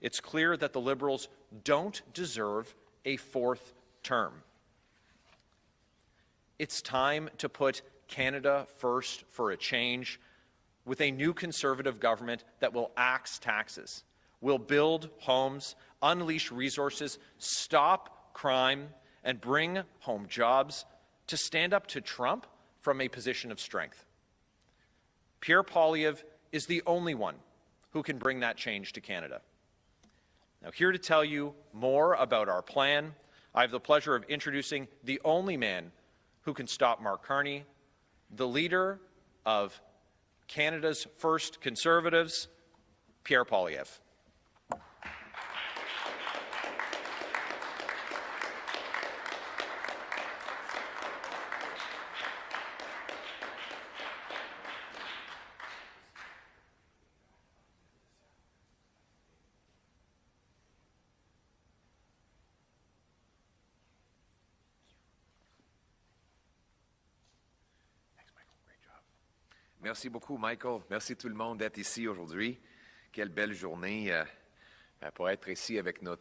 It's clear that the Liberals don't deserve a fourth term. It's time to put Canada first for a change, with a new Conservative government that will axe taxes, will build homes, unleash resources, stop crime, and bring home jobs, to stand up to Trump from a position of strength. Pierre Poilievre is the only one who can bring that change to Canada. Now, here to tell you more about our plan, I have the pleasure of introducing the only man who can stop Mark Carney, the leader of Canada's first Conservatives, Pierre Poilievre. Merci beaucoup, Michael. Merci tout le monde d'être ici aujourd'hui. Quelle belle journée pour être ici avec nos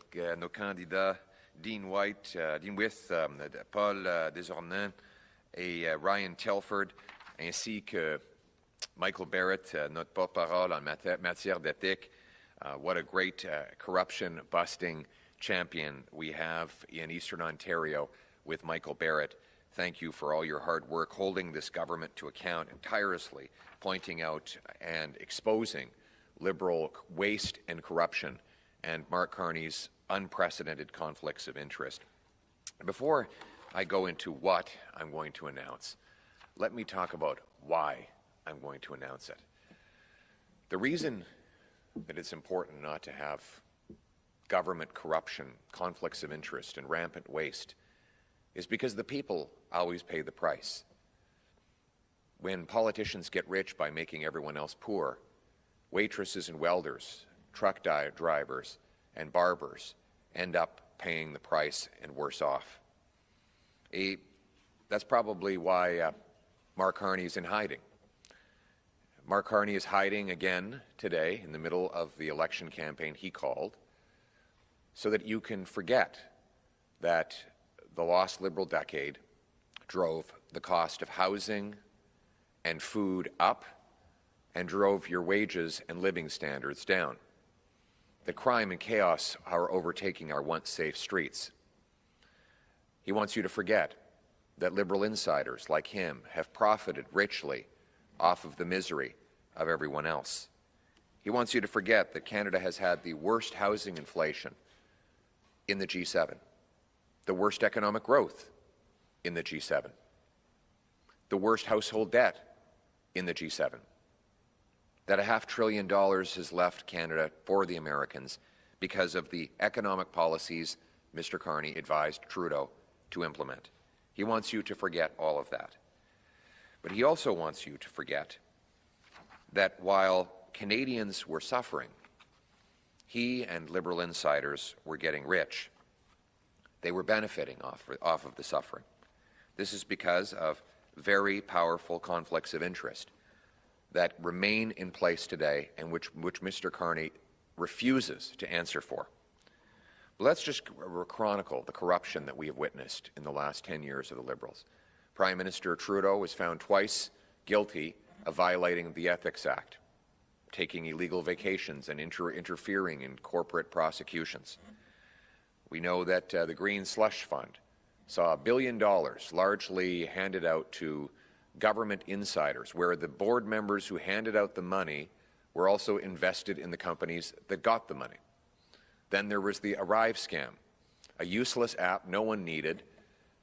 candidats Dean White, Paul Desornans et Ryan Telford, ainsi que Michael Barrett, notre porte-parole en matière d'éthique. What a great corruption-busting champion we have in Eastern Ontario with Michael Barrett. Thank you for all your hard work holding this government to account and tirelessly pointing out and exposing Liberal waste and corruption and Mark Carney's unprecedented conflicts of interest. Before I go into what I'm going to announce, let me talk about why I'm going to announce it. The reason that it's important not to have government corruption, conflicts of interest, and rampant waste is because the people always pay the price. When politicians get rich by making everyone else poor, waitresses and welders, truck drivers, and barbers end up paying the price and worse off. That's probably why Mark Carney is in hiding. Mark Carney is hiding again today in the middle of the election campaign he called, so that you can forget that the lost Liberal decade drove the cost of housing and food up and drove your wages and living standards down. That crime and chaos are overtaking our once safe streets. He wants you to forget that Liberal insiders like him have profited richly off of the misery of everyone else. He wants you to forget that Canada has had the worst housing inflation in the G7. The worst economic growth in the G7, the worst household debt in the G7, that $500 billion has left Canada for the Americans because of the economic policies Mr. Carney advised Trudeau to implement. He wants you to forget all of that. But he also wants you to forget that while Canadians were suffering, he and Liberal insiders were getting rich. They were benefiting off of the suffering. This is because of very powerful conflicts of interest that remain in place today and which Mr. Carney refuses to answer for. But let's just chronicle the corruption that we have witnessed in the last 10 years of the Liberals. Prime Minister Trudeau was found twice guilty of violating the Ethics Act, taking illegal vacations and interfering in corporate prosecutions. We know that the Green Slush Fund saw $1 billion largely handed out to government insiders, where the board members who handed out the money were also invested in the companies that got the money. Then there was the Arrive scam, a useless app no one needed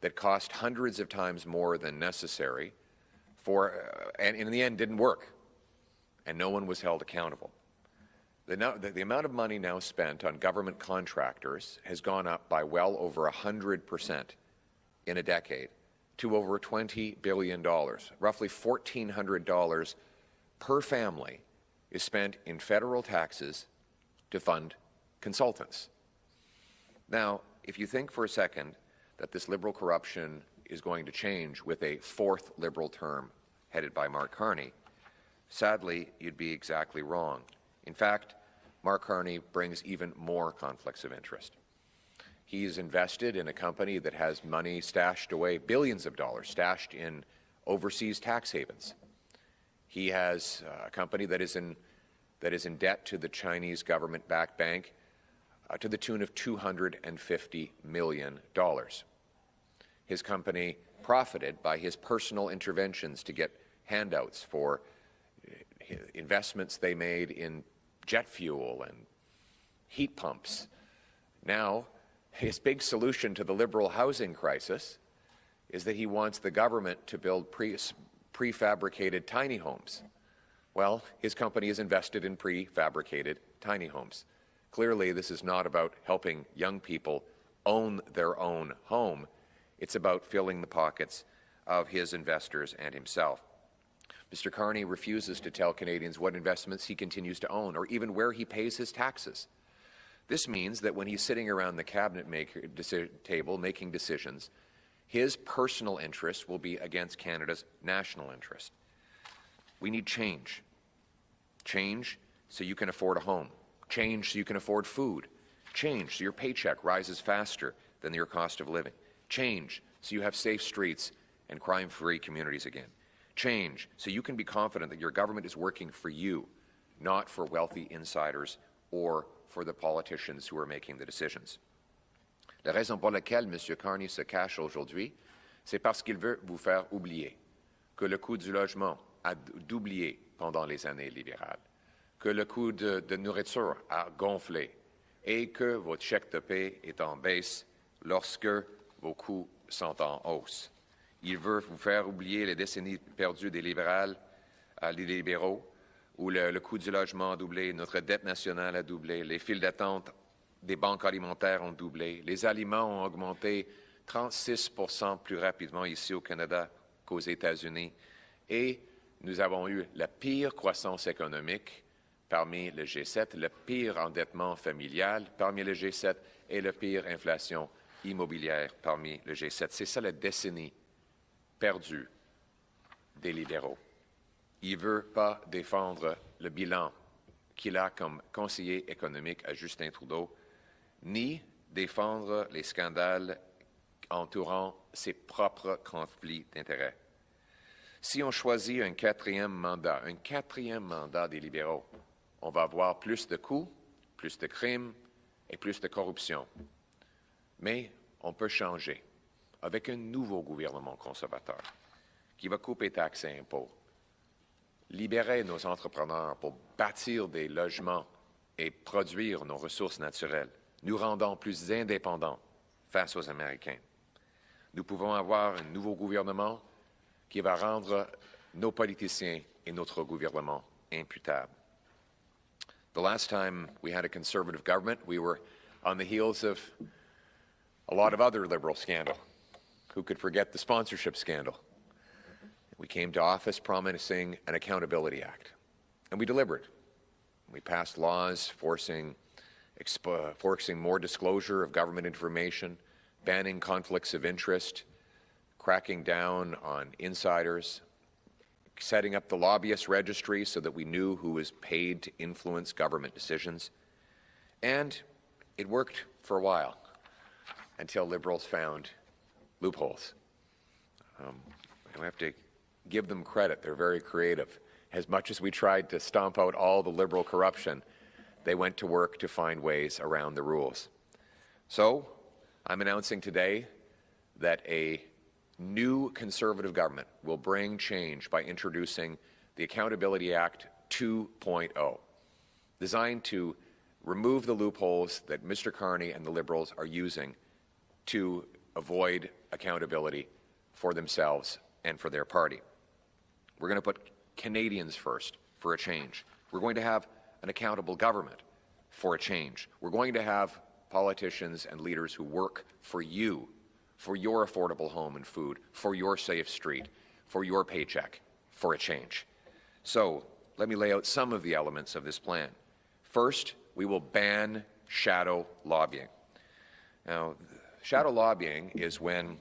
that cost hundreds of times more than necessary and in the end didn't work, and no one was held accountable. The amount of money now spent on government contractors has gone up by well over 100% in a decade to over $20 billion. Roughly $1,400 per family is spent in federal taxes to fund consultants. Now, if you think for a second that this Liberal corruption is going to change with a fourth Liberal term headed by Mark Carney, sadly, you'd be exactly wrong. In fact, Mark Carney brings even more conflicts of interest. He's invested in a company that has money stashed away, billions of dollars stashed in overseas tax havens. He has a company that is in debt to the Chinese government-backed bank to the tune of $250 million. His company profited by his personal interventions to get handouts for investments they made in jet fuel and heat pumps. Now, his big solution to the Liberal housing crisis is that he wants the government to build prefabricated tiny homes. Well, his company is invested in prefabricated tiny homes. Clearly, this is not about helping young people own their own home. It's about filling the pockets of his investors and himself. Mr. Carney refuses to tell Canadians what investments he continues to own or even where he pays his taxes. This means that when he's sitting around the cabinet table making decisions, his personal interests will be against Canada's national interest. We need change. Change so you can afford a home. Change so you can afford food. Change so your paycheck rises faster than your cost of living. Change so you have safe streets and crime-free communities again. Change so you can be confident that your government is working for you, not for wealthy insiders or for the politicians who are making the decisions. La raison pour laquelle Mr. Carney se cache aujourd'hui, c'est parce qu'il veut vous faire oublier que le coût du logement a doublé pendant les années libérales, que le coût de nourriture a gonflé et que votre chèque de paie est en baisse lorsque vos coûts sont en hausse. Il veut vous faire oublier les décennies perdues des libéraux, où le coût du logement a doublé, notre dette nationale a doublé, les files d'attente des banques alimentaires ont doublé, les aliments ont augmenté 36% plus rapidement ici au Canada qu'aux États-Unis, et nous avons eu la pire croissance économique parmi le G7, le pire endettement familial parmi le G7 et la pire inflation immobilière parmi le G7. C'est ça la décennie perdue des libéraux. Il ne veut pas défendre le bilan qu'il a comme conseiller économique à Justin Trudeau, ni défendre les scandales entourant ses propres conflits d'intérêts. Si on choisit un quatrième mandat des libéraux, on va avoir plus de coups, plus de crimes et plus de corruption. Mais on peut changer avec un nouveau gouvernement conservateur qui va couper taxes et impôts, libérer nos entrepreneurs pour bâtir des logements et produire nos ressources naturelles, nous rendant plus indépendants face aux Américains. Nous pouvons avoir un nouveau gouvernement qui va rendre nos politiciens et notre gouvernement imputables. The last time we had a Conservative government, we were on the heels of a lot of other Liberal scandal. Who could forget the sponsorship scandal? We came to office promising an Accountability Act, and we delivered. We passed laws forcing more disclosure of government information, banning conflicts of interest, cracking down on insiders, setting up the lobbyist registry so that we knew who was paid to influence government decisions. And it worked for a while until Liberals found loopholes. We have to give them credit. They're very creative. As much as we tried to stomp out all the Liberal corruption, they went to work to find ways around the rules. So I'm announcing today that a new Conservative government will bring change by introducing the Accountability Act 2.0, designed to remove the loopholes that Mr. Carney and the Liberals are using to avoid accountability for themselves and for their party. We're going to put Canadians first for a change. We're going to have an accountable government for a change. We're going to have politicians and leaders who work for you, for your affordable home and food, for your safe street, for your paycheck, for a change. So let me lay out some of the elements of this plan. First, we will ban shadow lobbying. Now, shadow lobbying is when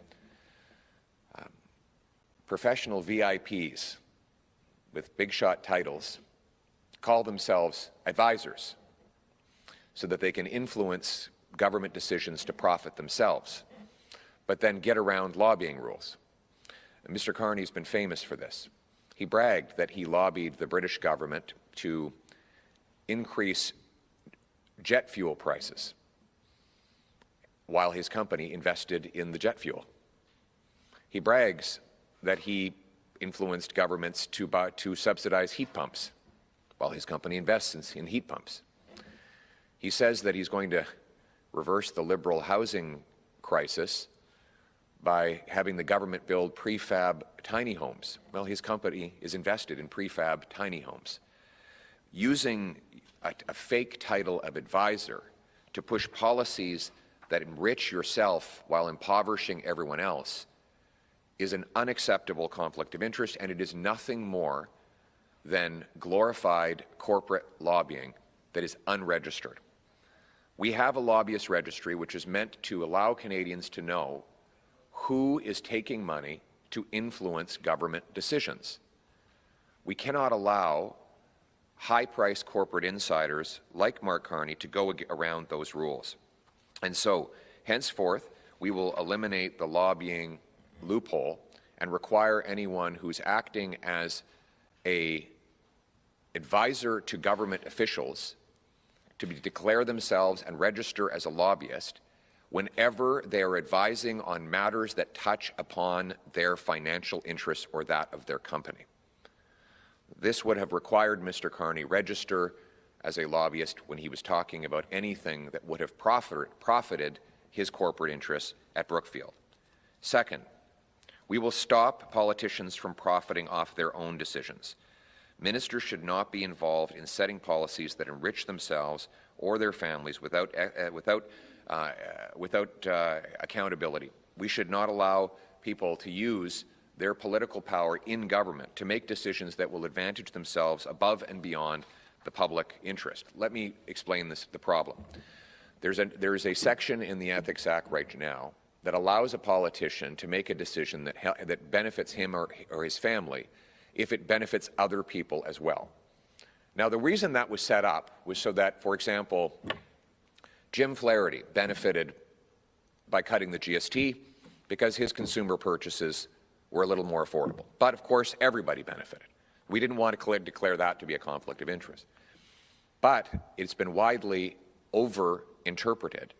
professional VIPs with big shot titles call themselves advisors so that they can influence government decisions to profit themselves, but then get around lobbying rules. And Mr. Carney's been famous for this. He bragged that he lobbied the British government to increase jet fuel prices while his company invested in the jet fuel. He brags that he influenced governments to subsidize heat pumps while his company invests in heat pumps. He says that he's going to reverse the Liberal housing crisis by having the government build prefab tiny homes. Well, his company is invested in prefab tiny homes. Using a fake title of advisor to push policies that enrich yourself while impoverishing everyone else is an unacceptable conflict of interest, and it is nothing more than glorified corporate lobbying that is unregistered. We have a lobbyist registry which is meant to allow Canadians to know who is taking money to influence government decisions. We cannot allow high-priced corporate insiders like Mark Carney to go around those rules. And so, henceforth, we will eliminate the lobbying loophole and require anyone who's acting as an advisor to government officials to declare themselves and register as a lobbyist whenever they are advising on matters that touch upon their financial interests or that of their company. This would have required Mr. Carney register as a lobbyist when he was talking about anything that would have profited his corporate interests at Brookfield. Second, we will stop politicians from profiting off their own decisions. Ministers should not be involved in setting policies that enrich themselves or their families without accountability. We should not allow people to use their political power in government to make decisions that will advantage themselves above and beyond the public interest. Let me explain the problem. There is a section in the Ethics Act right now that allows a politician to make a decision that benefits him or his family if it benefits other people as well. Now, the reason that was set up was so that, for example, Jim Flaherty benefited by cutting the GST because his consumer purchases were a little more affordable. But, of course, everybody benefited. We didn't want to declare that to be a conflict of interest. But it's been widely over-interpreted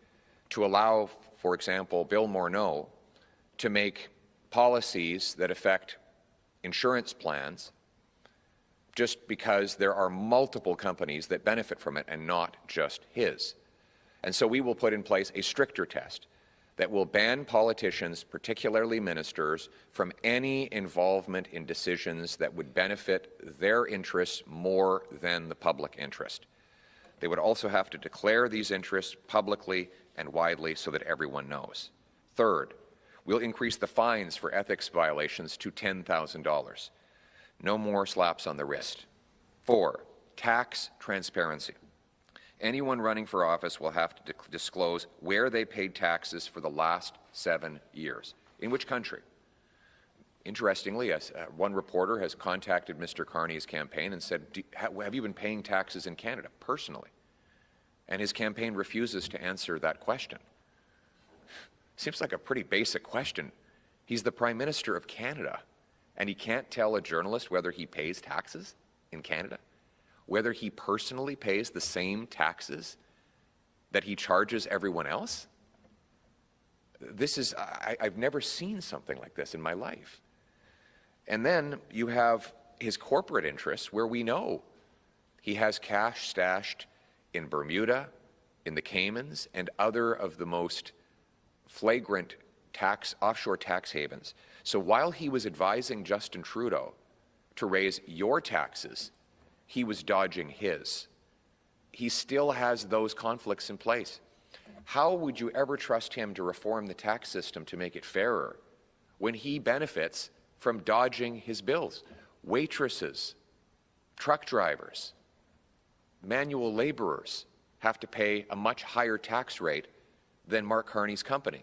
to allow, for example, Bill Morneau to make policies that affect insurance plans just because there are multiple companies that benefit from it and not just his. And so we will put in place a stricter test that will ban politicians, particularly ministers, from any involvement in decisions that would benefit their interests more than the public interest. They would also have to declare these interests publicly and widely so that everyone knows. Third, we'll increase the fines for ethics violations to $10,000. No more slaps on the wrist. 4, tax transparency. Anyone running for office will have to disclose where they paid taxes for the last 7 years. In which country? Interestingly, one reporter has contacted Mr. Carney's campaign and said, have you been paying taxes in Canada personally? And his campaign refuses to answer that question. Seems like a pretty basic question. He's the Prime Minister of Canada, and he can't tell a journalist whether he pays taxes in Canada, whether he personally pays the same taxes that he charges everyone else? This is, I've never seen something like this in my life. And then you have his corporate interests, where we know he has cash stashed in Bermuda, in the Caymans, and other of the most flagrant offshore tax havens. So while he was advising Justin Trudeau to raise your taxes, he was dodging his. He still has those conflicts in place. How would you ever trust him to reform the tax system to make it fairer when he benefits from dodging his bills? Waitresses, truck drivers, manual laborers have to pay a much higher tax rate than Mark Carney's company,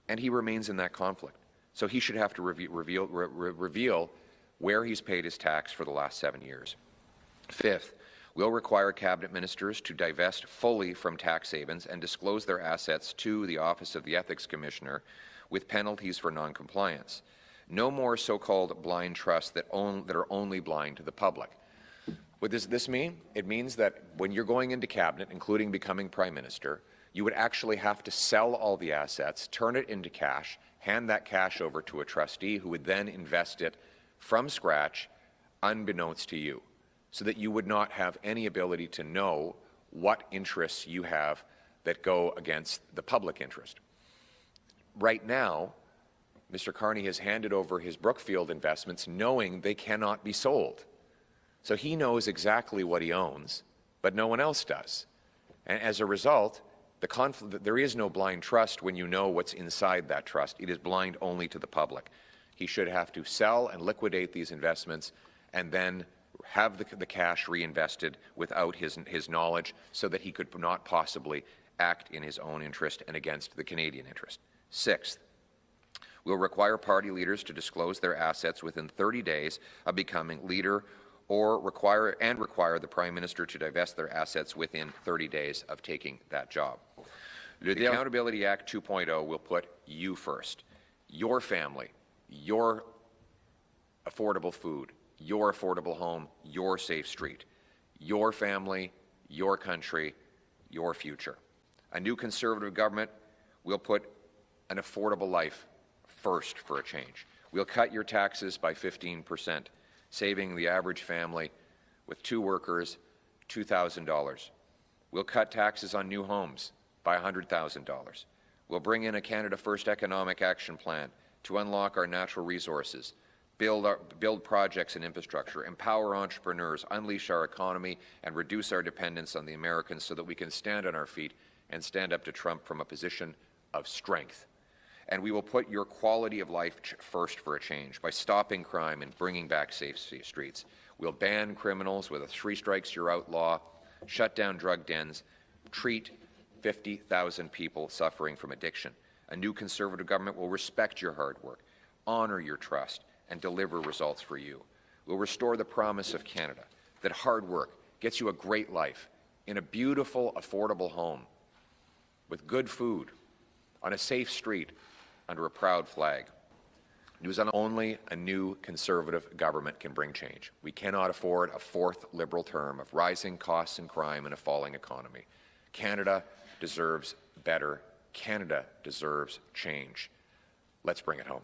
and he remains in that conflict. So he should have to reveal where he's paid his tax for the last 7 years. Fifth, We'll require cabinet ministers to divest fully from tax havens and disclose their assets to the Office of the Ethics Commissioner with penalties for non-compliance. No more so-called blind trusts that are only blind to the public. What does this mean? It means that when you're going into cabinet, including becoming Prime Minister, you would actually have to sell all the assets, turn it into cash, hand that cash over to a trustee who would then invest it from scratch, unbeknownst to you, so that you would not have any ability to know what interests you have that go against the public interest. Right now, Mr. Carney has handed over his Brookfield investments knowing they cannot be sold. So he knows exactly what he owns, but no one else does. And as a result, there is no blind trust when you know what's inside that trust. It is blind only to the public. He should have to sell and liquidate these investments and then have the cash reinvested without his knowledge so that he could not possibly act in his own interest and against the Canadian interest. Sixth, we'll require party leaders to disclose their assets within 30 days of becoming leader or require the Prime Minister to divest their assets within 30 days of taking that job. The Accountability Act 2.0 will put you first, your family, your affordable food, your affordable home, your safe street, your family, your country, your future. A new Conservative government will put an affordable life first for a change. We'll cut your taxes by 15%, saving the average family with 2 workers $2,000. We'll cut taxes on new homes by $100,000. We'll bring in a Canada First economic action plan to unlock our natural resources, build projects and infrastructure, empower entrepreneurs, unleash our economy, and reduce our dependence on the Americans so that we can stand on our feet and stand up to Trump from a position of strength. And we will put your quality of life first for a change by stopping crime and bringing back safe streets. We'll ban criminals with a 3 strikes you're out law, shut down drug dens, treat 50,000 people suffering from addiction. A new Conservative government will respect your hard work, honour your trust, and deliver results for you. We'll restore the promise of Canada, that hard work gets you a great life in a beautiful, affordable home, with good food, on a safe street, under a proud flag. Only a new Conservative government can bring change. We cannot afford a 4th Liberal term of rising costs and crime and a falling economy. Canada deserves better. Canada deserves change. Let's bring it home.